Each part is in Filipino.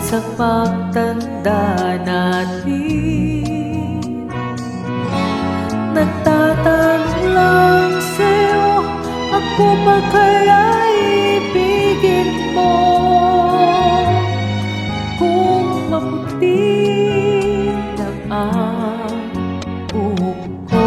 sa pagtanda natin. Nagtatanong lang sa'yo, ako ba kaya ibigin mo? Kung maputi na ang buhok ko,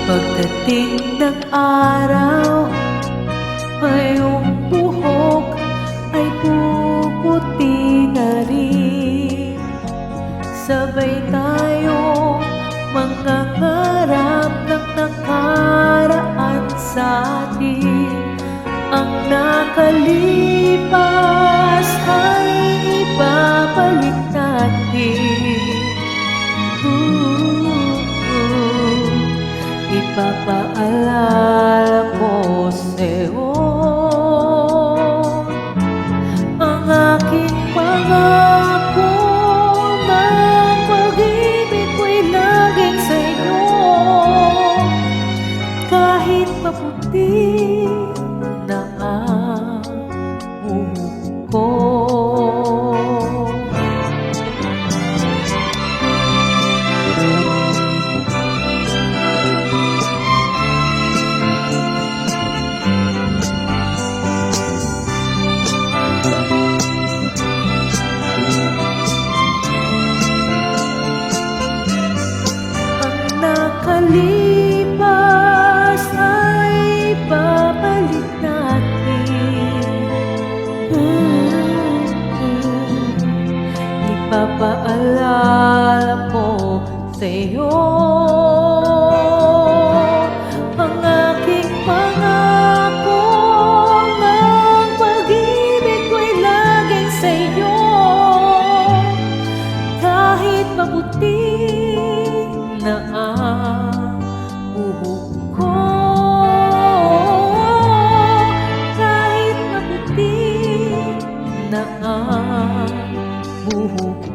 pagdating ng araw, iyong buhok ay puputi na rin. Sabay tayong mangangarap ng nakaraan sa atin. Ang nakalipas ay ibabalik natin. Ipapaalala ko sa'yo ang aking pangako ng pag-ibig ko'y laging sa'yo. Kahit maputi na ang buhok ko, nakalipas ay babalik natin. Ipapaalala ko sa'yo ang aking pangako ng pag-ibig ko'y laging sa'yo. Kahit maputi na ang buhok ko, kahit maputi na ang buhok